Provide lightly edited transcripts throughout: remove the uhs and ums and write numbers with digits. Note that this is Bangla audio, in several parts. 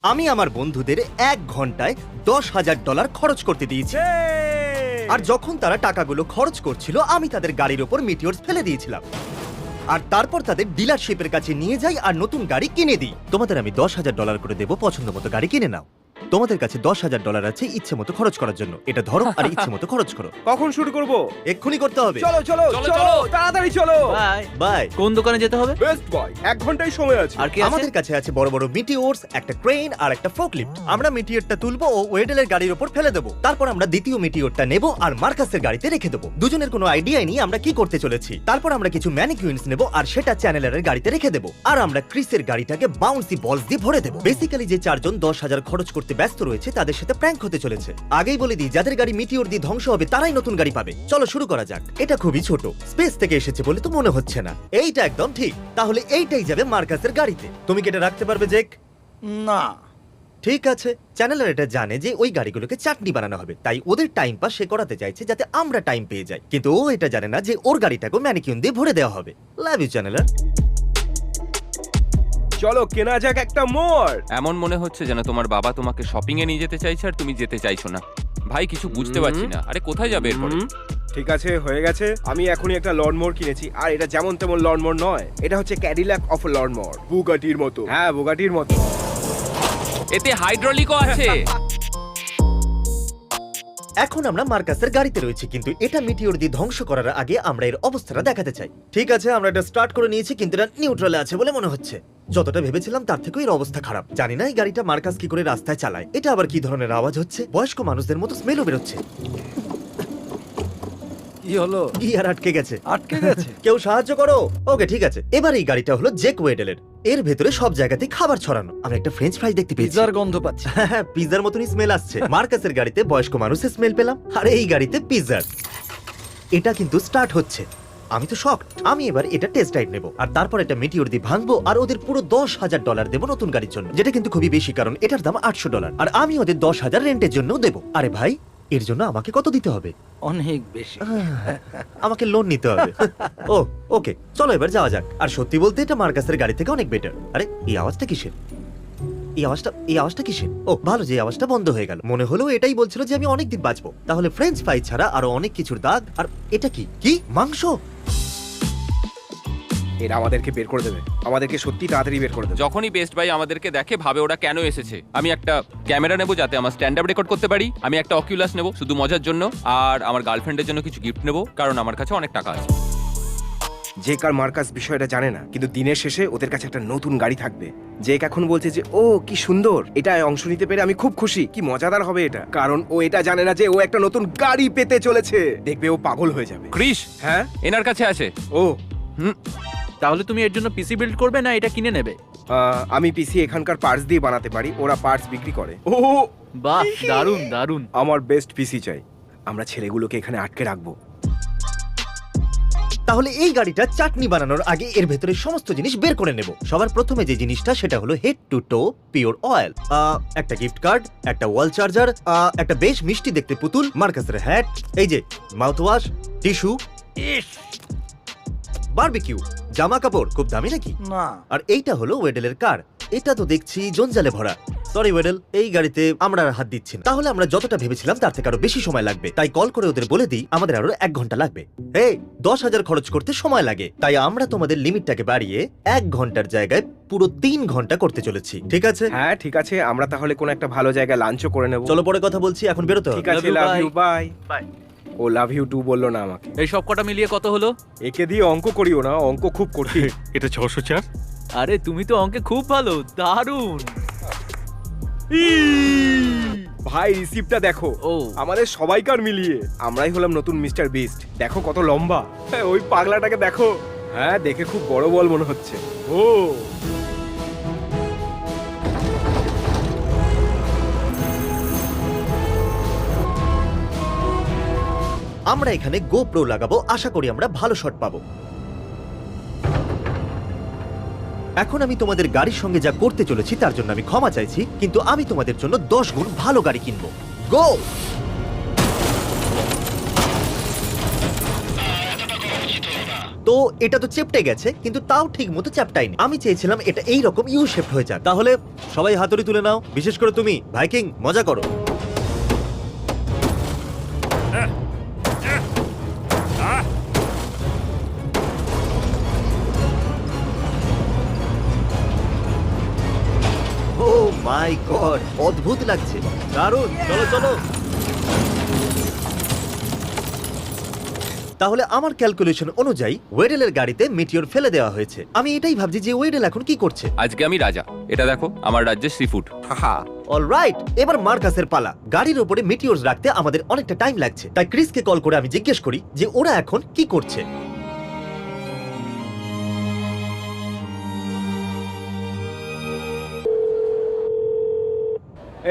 আমি আমার বন্ধুদের 1 ঘন্টায় $10,000 খরচ করতে দিয়েছি। আর যখন তারা টাকাগুলো খরচ করছিল আমি তাদের গাড়ির ওপর মিটিওরস ফেলে দিয়েছিলাম আর তারপর তাদের ডিলারশিপের কাছে নিয়ে যাই আর নতুন গাড়ি কিনে দিই। তোমাদের আমি $10,000 করে দেবো, পছন্দ মতো গাড়ি কিনে নাও। তোমাদের কাছে $10,000 আছে ইচ্ছে মতো খরচ করার জন্য, এটা ধরো আর ইচ্ছে মতো খরচ করো। কখন শুরু করব? এক্ষুনি করতে হবে। চলো চলো চলো, চলো চলো। তাড়াতাড়ি চলো। বাই। বাই। কোন দোকানে যেতে হবে? বেস্ট বয়, 1 ঘন্টাই সময় আছে। আর কি আছে? আমাদের কাছে আছে বড় বড় মিটিওরস, একটা ক্রেন আর একটা ফোর্কলিফট। আমরা মিটিওরটা তুলবো ও ওয়েডেলের গাড়ির উপর ফেলে দেবো। তারপর আমরা দ্বিতীয় মিটিওরটা নেব আর মার্কাসের গাড়িতে রেখে দেবো। দুজনের কোনো আইডিয়াই নেই আমরা কি করতে চলেছি। তারপর আমরা কিছু ম্যানিকুইন্স নেব আর সেটা চ্যানেলারের গাড়িতে রেখে দেবো। আর আমরা ক্রিসের গাড়িটাকে বাউন্সি বলস দিয়ে ভরে দেবো। বেসিক্যালি যে 4 জন 10,000 খরচ করতে ব্যস্ত রয়েছে তাদের সাথে প্র্যাঙ্ক হতে চলেছে। আগেই বলে দিই, যাদের গাড়ি মিটিওর দিয়ে ধ্বংস হবে তারাই নতুন গাড়ি পাবে। চলো শুরু করা যাক। এটা খুবই ছোট, স্পেস থেকে এসেছে বলে তো মনে হচ্ছে না। এইটা একদম ঠিক। তাহলে এইটাই যাবে মার্কাসের গাড়িতে। তুমি কি এটা রাখতে পারবে জেক? না। ঠিক আছে। চ্যানেলার এটা জানে যে ওই গাড়িগুলোকে চাটনি বানানো হবে, তাই ওদের টাইম পাস সে করাতে চাইছে যাতে আমরা টাইম পেয়ে যাই। কিন্তু ও এটা জানে না যে ওর গাড়িটাকে ম্যানিকিউন দিয়ে ভরে দেওয়া হবে। লাভ ইউ চ্যানেলার। চলো কেনা যাক একটা মোড়। এমন মনে হচ্ছে যেন তোমার বাবা তোমাকে শপিং এ নিয়ে যেতে চাইছে আর তুমি যেতে চাইছো না। ভাই কিছু বুঝতে পারছি না। আরে কোথায় যাবে এরপরে? ঠিক আছে, হয়ে গেছে। আমি এখনই একটা লনমোর কিনেছি আর এটা যেমন তেমন লনমোর নয়, এটা হচ্ছে ক্যাডিল্যাক অফ লনমোর, বুগাটির মতো। হ্যাঁ, বুগাটির মতো। এতে হাইড্রোলিকও আছে। এখন আমরা মার্কাসের গাড়িতে রয়েছি, কিন্তু এটা মিটিওর দিয়ে ধ্বংস করার আগে আমরা এর অবস্থাটা দেখাতে চাই। ঠিক আছে, আমরা এটা স্টার্ট করে নিয়েছি, কিন্তু এটা নিউট্রালে আছে বলে মনে হচ্ছে। যতটা ভেবেছিলাম তার থেকেও এর অবস্থা খারাপ। জানি না এই গাড়িটা মার্কাস কি করে রাস্তায় চালায়। এটা আবার কি ধরনের আওয়াজ হচ্ছে? বয়স্ক মানুষদের মতো স্মেলও বেরোচ্ছে। কি হলো? গিয়ার আটকে গেছে। আটকে গেছে? কেউ সাহায্য করো। ওকে ঠিক আছে। এবার এই গাড়িটা হলো জেক ওয়েডেলের। এর ভেতরে সব জায়গাতেই খাবার ছড়ানো। আমি একটা ফ্রেঞ্চ ফ্রাই দেখতে পেয়েছি। পিৎজার গন্ধ পাচ্ছি। হ্যাঁ, পিৎজার মতনই স্মেল আসছে। মার্কাসের গাড়িতে বয়স্ক মানুষের স্মেল পেলাম, আর এই গাড়িতে পিৎজার। এটা কিন্তু স্টার্ট হচ্ছে। আমি তো শকড। আমি এবার এটা টেস্ট ড্রাইভ নেব আর তারপর এটা মিটিওর দিয়ে ভাঙবো আর ওদের পুরো $10,000 দেবো নতুন গাড়ির জন্য, যেটা কিন্তু খুবই বেশি কারণ এটার দাম $800 আর আমি ওদের 10,000 রেন্টের জন্য দেবো। আরে ভাই, এর জন্য আমাকে কত দিতে হবে? অনেক বেশি। আমাকে লোন নিতে হবে। ও ওকে, চলো এবার যাওয়া যাক। আর সত্যি বলতে এটা মার্কাসের গাড়ি থেকে অনেক বেটার। আরে এই আওয়াজটা কিসের? এই আওয়াজটা কিসের? ও ভালো যে আওয়াজটা বন্ধ হয়ে গেল। মনে হলো এটাই বলছিল যে আমি অনেকদিন বাঁচবো। তাহলে ফ্রেঞ্চ ফ্রাই ছাড়া আরো অনেক কিছুর দাগ। আর এটা কি কি মাংস? এরা আমাদেরকে বের করে দেবে, আমাদেরকে সত্যি তাড়াতাড়ি বের করে দেবে। যখনই বেস্ট বাই আমাদেরকে দেখে ভাবে ওরা কেন এসেছে। আমি একটা ক্যামেরা নেবো যাতে আমার স্ট্যান্ড আপ রেকর্ড করতে পারি। আমি একটা অকিউলাস নেবো শুধু মজার জন্য। আর আমার গার্লফ্রেন্ডের জন্য কিছু গিফট নেবো, কারণ আমার কাছে অনেক টাকা আছে। জেক আর মার্কাস বিষয়টা জানে না, কিন্তু দিনের শেষে ওদের কাছে একটা নতুন গাড়ি থাকবে। জেক এখন বলছে যে ও কি সুন্দর, এটা অংশ নিতে পেরে আমি খুব খুশি, কি মজাদার হবে এটা। কারণ ও এটা জানে না যে ও একটা নতুন গাড়ি পেতে চলেছে। দেখবে ও পাগল হয়ে যাবে। ক্রিস, হ্যাঁ, এনার কাছে আছে। ও তাহলে তুমি এর জন্য পিসি বিল্ড করবে না এটা কিনে নেবে? আমি পিসি এখানকার পার্টস দিয়ে বানাতে পারি, ওরা পার্টস বিক্রি করে। ও বাহ, দারুন দারুন। আমার বেস্ট পিসি চাই। আমরা ছেলেগুলোকে এখানে আটকে রাখবো। তাহলে এই গাড়িটা চাটনি বানানোর আগে এর ভেতরে সমস্ত জিনিস বের করে নেব। সবার প্রথমে যে জিনিসটা সেটা হলো head to to pure oil, একটা গিফট কার্ড, একটা ওয়াল চার্জার, একটা বেশ মিষ্টি দেখতে পুতুল, মার্কাসের হ্যাট, এই যে মাউথ ওয়াশ, টিস্যু, বারবিকিউ, জামা কাপড় খুব দামি নাকি? না। আর এইটা হলো ওয়েডেলের কার। এটা তো দেখছি জঞ্জালে ভরা। সরি ওয়েডেল, এই গাড়িতে আমরা আর হাত দিচ্ছি না। তাহলে আমরা যতটা ভেবেছিলাম তার থেকে আরো বেশি সময় লাগবে, তাই কল করে ওদের বলে দিই আমাদের আরো 1 ঘন্টা লাগবে। এই 10,000 খরচ করতে সময় লাগে, তাই আমরা তোমাদের লিমিটটাকে বাড়িয়ে 1 ঘন্টার জায়গায় পুরো 3 ঘন্টা করতে চলেছি। ঠিক আছে? হ্যাঁ ঠিক আছে, আমরা তাহলে কোনো একটা ভালো জায়গায় লাঞ্চও করে নেব। চলো পরে কথা বলছি, এখন বেরোতে হবে। ঠিক আছে, Love you, love bye. You, bye bye. ও লাভ ইউ টু বললো না আমাকে। এই সব কটা মিলিয়ে কত হলো? একে দিয়ে অঙ্ক করিও না, অঙ্ক খুব কঠিন। এটা 604। আরে তুমি তো অঙ্কে খুব ভালো, দারুন। ভাই রিসিপ্টটা দেখো। ও। আমাদের সবাইকার মিলিয়ে আমরাই হলাম নতুন মিস্টার বিস্ট। দেখো কত লম্বা। হ্যাঁ, ওই পাগলাটাকে দেখো। হ্যাঁ, দেখে খুব বড় বল মনে হচ্ছে। ও আমরা এখানে গোপ্রো লাগাবো, আশা করি আমরা ভালো শট পাবো। এখন আমি তোমাদের গাড়ির সঙ্গে যা করতে চলেছি তার জন্য আমি ক্ষমা চাইছি, কিন্তু আমি তোমাদের জন্য 10 গুণ ভালো গাড়ি কিনবো। গো! তো এটা তো চেপটে গেছে, কিন্তু তাও ঠিক মতো চ্যাপটাইনি। আমি চেয়েছিলাম এটা এইরকম ইউ শেপড হয়ে যাক। তাহলে সবাই হাতুড়ি তুলে নাও, বিশেষ করে তুমি ভাইকিং, মজা করো। ও মাই গড, অদ্ভুত লাগছে, দারুণ। চলো চলো। তাহলে আমার ক্যালকুলেশন অনুযায়ী ওয়েডেলের গাড়িতে মিটিওর ফেলে দেওয়া হয়েছে। আমি এটাই ভাবছি যে ওয়েডেল এখন কি করছে। আজকে আমি রাজা, এটা দেখো আমার রাজ্যের সি ফুড। অলরাইট, এবার মার্কাসের পালা। গাড়ির উপরে মিটিওরস রাখতে আমাদের অনেকটা টাইম লাগছে, তাই ক্রিসকে কল করে আমি জিজ্ঞেস করি যে ওরা এখন কি করছে।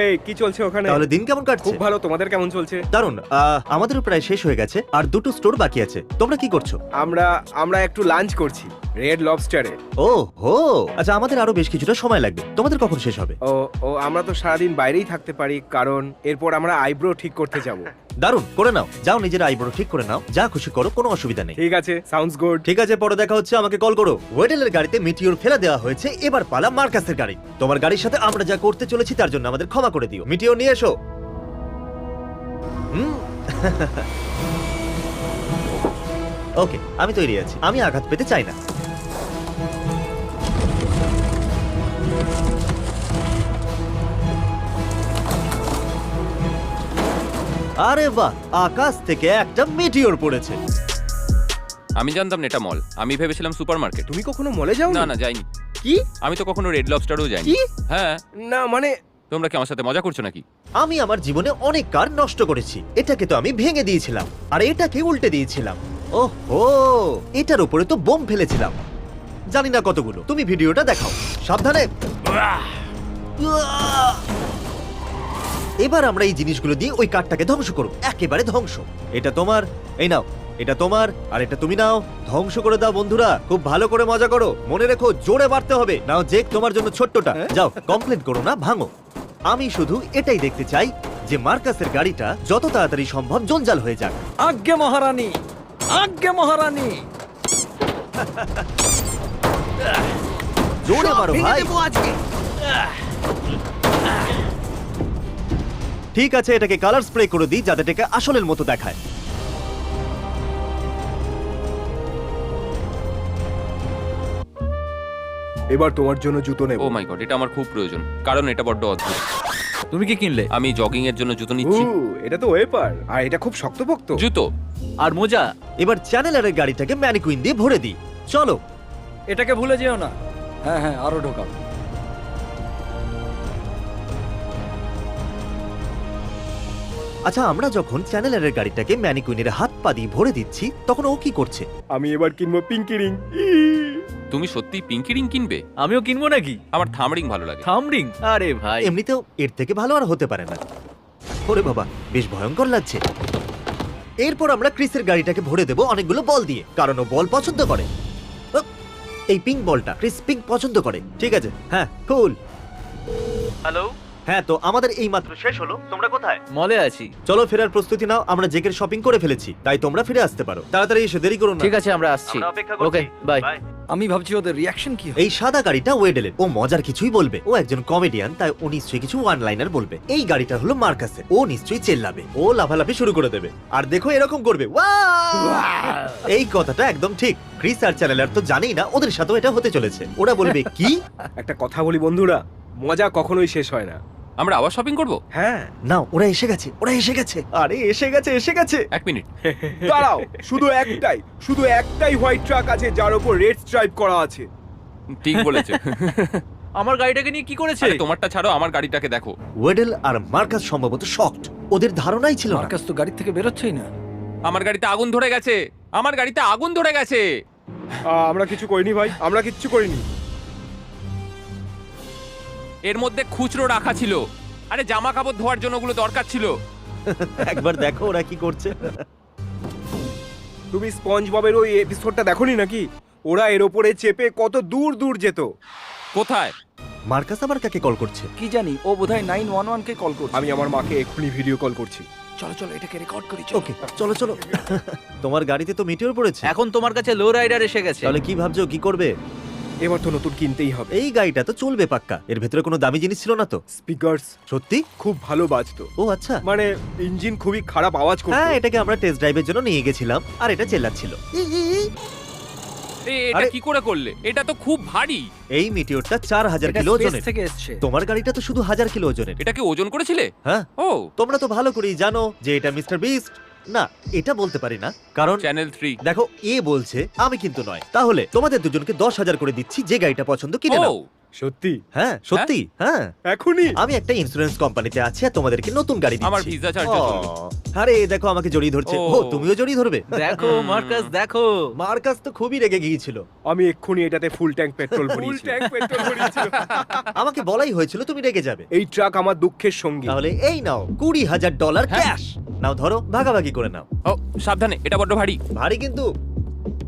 এই কি চলছে ওখানে? তাহলে দিন কেমন কাটছে? খুব ভালো, তোমাদের কেমন চলছে? দারুণ। আমাদেরও প্রায় শেষ হয়ে গেছে, আর দুটো স্টোর বাকি আছে। তোমরা কি করছো? আমরা একটু লাঞ্চ করছি রেড লবস্টারে। ও হো, আচ্ছা, আমাদের আরো বেশ কিছুটা সময় লাগবে। তোমাদের কখন শেষ হবে? ও আমরা তো সারাদিন বাইরেই থাকতে পারি, কারণ এরপর আমরা আইব্রো ঠিক করতে যাব। দারুণ, করে নাও, যাও নিজের আইব্রো ঠিক করে নাও, যা খুশি করো, কোনো অসুবিধা নেই। ঠিক আছে, সাউন্ডস গুড। ঠিক আছে, পরে দেখা হচ্ছে, আমাকে কল করো। ওয়েডেলের গাড়িতে মিটিওর ফেলে দেওয়া হয়েছে, এবার পালা মার্কাসের গাড়ি। তোমার গাড়ির সাথে আমরা যা করতে চলেছি তার জন্য আমাদের ক্ষমা করে দিও। মিটিওর নিয়ে এসো। ওকে, আমি তৈরি আছি, আমি আঘাত পেতে চাই না। আরে বাহ, আকাশ থেকে একটা মিটিওর পড়েছে। আমি জানতাম না এটা মল, আমি ভেবেছিলাম সুপার মার্কেট। তুমি কখনো মলে যাও? না না, যাইনি। কি? আমি তো কখনো রেড লবস্টারও যাইনি। কি? হ্যাঁ। না মানে তোমরা কি আমার সাথে মজা করছো নাকি? আমি আমার জীবনে অনেক কার নষ্ট করেছি। এটাকে তো আমি ভেঙে দিয়েছিলাম, আর এটাকে উল্টে দিয়েছিলাম। ওহো, এটার উপরে তো বোম ফেলেছিলাম, জানি না কতগুলো। তুমি ভিডিওটা দেখাও, সাবধানে। এবার আমরা এই জিনিসগুলো দিয়ে ওই কারটাকে ধ্বংস করব, একেবারে ধ্বংস। এটা তোমার, এই নাও। এটা তোমার, আর এটা তুমি নাও। ধ্বংস করে দাও বন্ধুরা, খুব ভালো করে মজা করো। মনে রেখো, জোরে মারতে হবে। নাও জেক, তোমার জন্য ছোট্টটা। যাও, কমপ্লেন করো না, ভাঙো। আমি শুধু এটাই দেখতে চাই যে মার্কাসের গাড়িটা যত তাড়াতাড়ি সম্ভব জঞ্জাল হয়ে যাক। আজ্ঞে মহারানী, আজ্ঞে মহারানী। জোরে মারো ভাই। ঠিক আছে, এটাকে কালার স্প্রে করে দিই যাতে এটাকে আসলের মতো দেখায়। এবার তোমার জন্য জুতো নেব। ও মাই গড, এটা আমার খুব প্রয়োজন, কারণ এটা বড্ড অদ্ভুত। তুমি কি কিনলে? আমি জগিং এর জন্য জুতো নিচ্ছি। এটা তো ওয়েপার, আর এটা খুব শক্তপোক্ত। জুতো। আর মোজা? এবার চ্যানেলারের গাড়িটাকে ম্যানিকুইন দিয়ে ভরে দিই। চলো। এটাকে ভুলে যেও না। হ্যাঁ হ্যাঁ, আরো ঢোকাও। আচ্ছা, আমরা যখন চ্যানেলারের গাড়িটাকে ম্যানিকুইনের হাত পা দিয়ে ভরে দিচ্ছি, তখন ও কি করছে? আমি এবার কিনবো পিঙ্কি রিং। তুমি সত্যি পিঙ্কি রিং কিনবে? আমিও কিনবো নাকি? আমার থাম রিং ভালো লাগে। থাম রিং? আরে ভাই, এমনিতেও এর থেকে ভালো আর হতে পারে না। ওরে বাবা, বেশ ভয়ঙ্কর লাগছে। এরপর আমরা ক্রিসের গাড়িটাকে ভরে দেব অনেকগুলো বল দিয়ে, কারণ ও বল পছন্দ করে। ও, এই পিঙ্ক বলটা ক্রিস পিঙ্ক পছন্দ করে। ঠিক আছে, হ্যাঁ, কুল। হ্যালো। হ্যাঁ, তো আমাদের এই মাত্র শেষ হলো। তোমরা কোথায়? মলে আছি। চলো, ফেরার প্রস্তুতি নাও। আমরা জেকের শপিং করে ফেলেছি, তাই তোমরা ফিরে আসতে পারো। তাড়াতাড়ি এসে, দেরি করো না। ঠিক আছে, আমরা আসছি। আমরা অপেক্ষা করছি। ওকে, বাই। বাই। আমি ভাবছি ওদের রিয়াকশন কি হবে। এই সাদা গাড়িটা ওয়েডেলের। ও মজার কিছুই বলবে। ও একজন কমেডিয়ান, তাই ও নিশ্চয়ই কিছু ওয়ান লাইনার বলবে। এই গাড়িটা হলো মার্কাসের। ও নিশ্চয়ই চেল্লাবে, ও লাফালাফি শুরু করে দেবে, আর দেখো এরকম করবে, ওয়াও! এই কথাটা একদম ঠিক। ক্রিস আর চ্যানেলার তো জানেই না ওদের সাথেও এটা হতে চলেছে। ওরা বলবে কি? একটা কথা বলি বন্ধুরা, মজা কখনোই শেষ হয় না। আমরা আবার শপিং করব? হ্যাঁ। না, ওরা এসে গেছে, ওরা এসে গেছে। আরে এসে গেছে, এসে গেছে। এক মিনিট। দাঁড়াও, শুধু একটাই হোয়াইট ট্রাক আছে যার উপর রেড স্ট্রাইপ করা আছে। ঠিক বলেছে। আমার গাড়িটাকে নিয়ে কি করেছে? আরে তোমারটা ছাড়ো, আমার গাড়িটাকে দেখো। ওয়েডেল আর মার্কাস সম্ভবত শকড। ওদের ধারণাই ছিল না। মার্কাস তো গাড়ি থেকে বেরোচ্ছেই না। আমার গাড়িতে আগুন ধরে গেছে, আমার গাড়িতে আগুন ধরে গেছে। আমরা কিছু করিনি ভাই, আমরা কিচ্ছু করিনি। এর মধ্যে খুচরো রাখা ছিল। আরে জামা কাপড় ধোয়ার জন্য ওগুলো দরকার ছিল। একবার দেখো ওরা কি করছে। তুমি স্পঞ্জ ববের ওই এপিসোডটা দেখোনি নাকি? ওরা এর ওপরে চেপে কত দূর দূর যেত। কোথায়? মার্কাস আবার কাকে কল করছে? কি জানি, ও বোধহয় 911 কে কল করছে। আমি আমার মাকে এক্ষুনি ভিডিও কল করছি। চলো চলো এটাকে রেকর্ড করি ওকে চলো চলো তোমার গাড়িতে তো মিটিওর পড়েছে এখন তোমার কাছে লো রাইডার এসে গেছে। তাহলে কি ভাবছো কি করবে? এবার তো নতুন কিনতেই হবে। এই গাড়িটা তো চলবে পাক্কা, এর ভেতরে কোনো দামি জিনিস ছিল না তো? স্পিকার্স সত্যি? খুব ভালো বাজতো, ও আচ্ছা। মানে ইঞ্জিন খুবই খারাপ আওয়াজ করতো। হ্যাঁ, এটাকে আমরা টেস্ট ড্রাইভের জন্য নিয়ে গেছিলাম আর এটা চেল্লাচ্ছিল। এটা আরে- কি করে করলে? এটা তো খুব ভারী। এই মিটিওরটা 4000 এটা কিলো স্পেস ওজনের। থেকে এসেছে। তোমার গাড়িটা তো শুধু 1000 কিলো ওজনের। এটাকে ওজন করেছিলে? হ্যাঁ, ও তোমরা তো ভালো করেই জানো যে এটা মিস্টার বিস্ট না, এটা বলতে পারি না কারণ চ্যানেল 3। দেখো এ বলছে, আমি কিন্তু নয়। তাহলে তোমাদের দুজনকে 10,000 করে দিচ্ছি, যে গাড়িটা পছন্দ কিনে নাও। সত্যি? হ্যাঁ সত্যি, হ্যাঁ। এখনই? আমি একটা ইন্স্যুরেন্স কোম্পানিতে আছি আর তোমাদেরকে নতুন গাড়ি দিচ্ছি। আমার ভিসা চার্জও চলবে। আরে দেখো আমাকে জড়িয়ে ধরছে। ও। ও তুমিও জড়িয়ে ধরবে? দেখো মার্কাস, দেখো। মার্কাস তো খুবই রেগে গিয়েছিল। আমি এক্ষুনি এটাতে ফুল ট্যাঙ্ক পেট্রোল ভরিয়েছি। পেট্রোল ভরিয়েছি। আমাকে বলাই হয়েছিল তুমি রেগে যাবে। এই ট্রাক আমার দুঃখের সঙ্গী। তাহলে এই নাও $20,000 হ্যাঁ। ক্যাশ। নাও ধরো, ভাগাভাগি করে নাও। ও সাবধানে, এটা বড্ড ভারী। ভারী কিন্তু।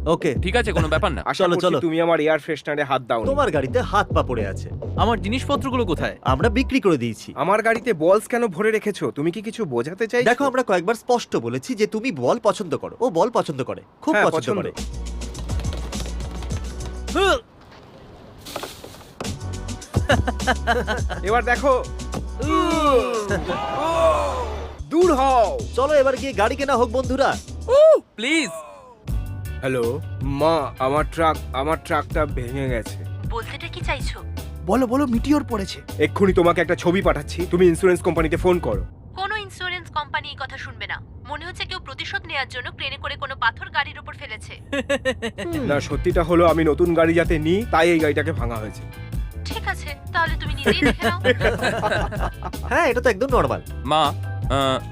ওকে, ঠিক আছে, কোনো ব্যাপার না। আশা চলো, করছি চলো। তুমি আমার এয়ার ফ্রেশনারে হাত দাও। তোমার গাড়িতে হাত পা পড়ে আছে, আমার জিনিসপত্রগুলো কোথায়? আমরা বিক্রি করে দিয়েছি। আমার গাড়িতে বলস কেন ভরে রেখেছো? তুমি কি কিছু বোঝাতে চাইছো? দেখো আমরা কয়েকবার স্পষ্ট বলেছি যে তুমি বল পছন্দ করো, ও বল পছন্দ করে, খুব হ্যাঁ, পছন্দ পছন্দ। করে। এবার দেখো। দূর হও। চলো এবার গিয়ে গাড়ি কেনা হোক বন্ধুরা। প্লিজ। হ্যালো মা, আমার ট্রাকটা ভেঙে গেছে। বলতেটা কি চাইছো? বলো বলো মিটিওর পড়েছে। এক্ষুনি তোমাকে একটা ছবি পাঠাচ্ছি, তুমি ইন্স্যুরেন্স কোম্পানিতে ফোন করো। কোনো ইন্স্যুরেন্স কোম্পানি এই কথা শুনবে না। মনে হচ্ছে কেউ প্রতিশোধ নেওয়ার জন্য ট্রেনে করে কোনো পাথর গাড়ির উপর ফেলেছে। না, সত্যিটা হলো আমি নতুন গাড়ি যাতে নিই তাই এই গাড়িটাকে ভাঙা হয়েছে। ঠিক আছে, তাহলে তুমি নিজেই দেখে নাও। হ্যাঁ, এটা তো একদম নর্মাল। মা,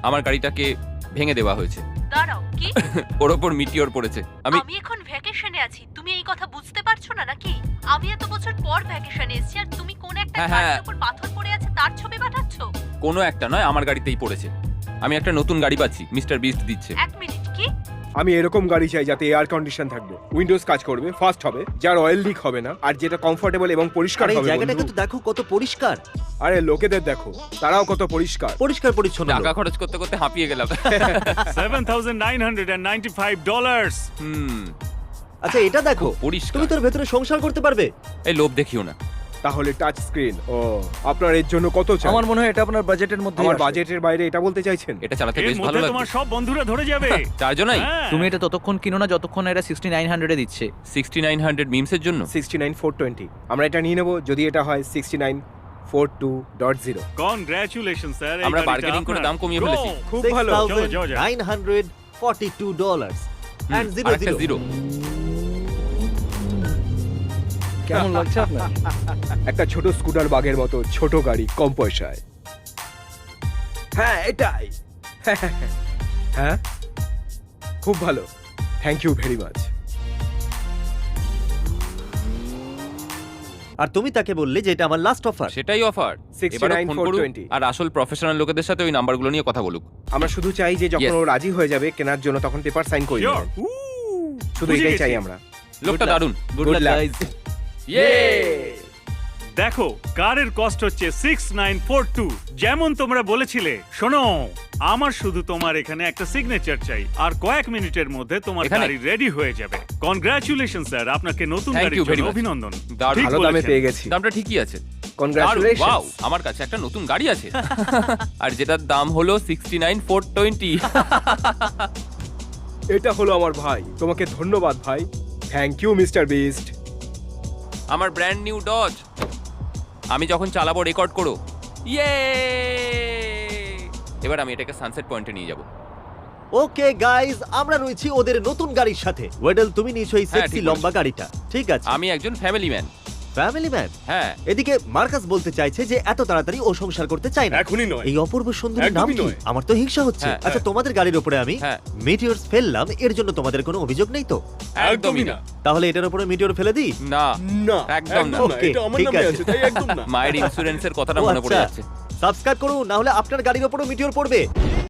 আমার গাড়িটাকে ভেঙে দেওয়া হয়েছে। দাঁড়াও, কি? ওর ওপর মিটিওর পড়েছে। আমি আমি এখন ভ্যাকেশনে আছি, তুমি এই কথা বুঝতে পারছো না নাকি? আমি এত বছর পর ভ্যাকেশনে এসেছি আর তুমি কোন একটা হ্যাঁ, গাড়ির হ্যাঁ। উপর পাথর পড়ে আছে তার ছবি পাঠাচ্ছো? কোনো একটা নয়, আমার গাড়িতেই পড়েছে। আমি একটা নতুন গাড়ি পাচ্ছি, মিস্টার বিস্ট দিচ্ছে। এক মিনিট, কি? আমি এরকম গাড়ি চাই যাতে এয়ার কন্ডিশন থাকবে, উইন্ডোজ কাজ করবে, ফাস্ট হবে, যার অয়েল লিক হবে না, আর যেটা কমফোর্টেবল এবং পরিষ্কার আর এই হবে। জায়গাটা বন্ধু। কিন্তু দেখো কত পরিষ্কার, আরে লোকেদের দেখো, তারাও কত পরিষ্কার। পরিষ্কার পরিচ্ছন্ন টাকা লোক। খরচ করতে করতে হাঁপিয়ে গেলাম। $7,995. হুম, আচ্ছা এটা দেখো, পরিষ্কার। তুমি তোর ভেতরে সংসার করতে পারবে। এই লোভ দেখিও না। তাহলে টাচ স্ক্রিন। ও, আপনার এর জন্য কত চাই? আমার মনে হয় এটা আপনার বাজেটের মধ্যে। আমার বাজেটের বাইরে এটা বলতে চাইছেন? এটা চালাতে এর বেশ ভালো মধ্যে তোমার লাগছে। সব বন্ধুরা ধরে যাবে। চারজনাই? হ্যাঁ। তুমি এটা ততক্ষণ কিনো না যতক্ষণ না এটা 6900 এ দিচ্ছে। 6900 মিমসের জন্য। 69420। আমরা এটা নিয়ে নেব যদি এটা হয় 6942.0। Congratulations, sir. এই আমরা গাড়িটা bargaining করে আপনার। দাম কমিয়ে Go! ফেলেছি। খুব ভালো। চলো, যাও, যাও। $6,942 and আর একটা 00 জিরো। কেমন লাগছে আপনার? একটা ছোট স্কুটার বাগের মতো ছোট গাড়ি, কম পয়সায়। হ্যাঁ এটাই। হ্যাঁ, খুব ভালো, থ্যাংক ইউ ভেরি মাচ। আর তুমি তাকে বললে যে এটা আমার লাস্ট অফার। সেটাই অফার। 69,420 আর আসল প্রফেশনাল লোকেদের সাথে ওই নাম্বারগুলো নিয়ে কথা বলুক। আমরা শুধু চাই যে যখন Yes. ও রাজি হয়ে যাবে কেনার জন্য তখন পেপার সাইন করে Sure. নেবেন। Ooh, শুধু বুঝে এটাই গেছি। চাই আমরা। লোকটা luck. দারুণ। Good Good lakh luck. Guys. ইয়ে! দেখো, কারের কস্ট হচ্ছে 6942। যেমন তোমরা বলেছিলে। শোনো, আমার শুধু তোমার এখানে একটা সিগনেচার চাই, আর কয়েক মিনিটের মধ্যে তোমার এখানে? গাড়ি রেডি হয়ে যাবে। কনগ্রাচুলেশন স্যার, আপনাকে নতুন Thank গাড়ির you very জন্য much. অভিনন্দন। দারুণ। ঠিক ভালো দামে বলেছেন। পেয়ে গেছি। দামটা ঠিকই আছে। Wow, congratulations. আমার কাছে একটা নতুন গাড়ি আছে। আর যেটার দাম হলো 69,420। এটা হলো আমার ভাই, তোমাকে ধন্যবাদ ভাই। Thank you mister Beast. আমার ব্র্যান্ড নিউ ডজ। আমি যখন চালাবো রেকর্ড করো। ইয়ে! এবার আমি এটাকে সানসেট পয়েন্টে নিয়ে যাব। ওকে গাইজ, আমরা রয়েছি ওদের নতুন গাড়ির সাথে। ওয়েডেল তুমি নিয়েছো এই হ্যাঁ, সেক্সি ঠিক লম্বা গাড়িটা, ঠিক আছে। আমি একজন ফ্যামিলি ম্যান। Family man. হ্যাঁ। এদিকে মার্কাস বলতে চাইছে যে এত তাড়াতাড়ি ও সংসার করতে চায় না। এখনই নয়। এই অপূর্ব সুন্দরীর নাম একদমই কি? নয়। আমার তো হিংসা হচ্ছে। হ্যাঁ, আচ্ছা তোমাদের গাড়ির উপরে আমি হ্যাঁ। মিটিওরস ফেললাম, এর জন্য তোমাদের কোনো অভিযোগ নেই তো? একদমই না। তাহলে এটার উপরে মিটিওর ফেলে দিই? না, না, একদম না। না, Okay, এটা আমার ঠিক নামে আছে। আছে, তাই একদম না। মায়ের ইন্স্যুরেন্সের কথাটা ও মনে পড়ে আচ্ছা। যাচ্ছে। সাবস্ক্রাইব করুন, না হলে আপনার গাড়ির উপরও মিটিওর পড়বে।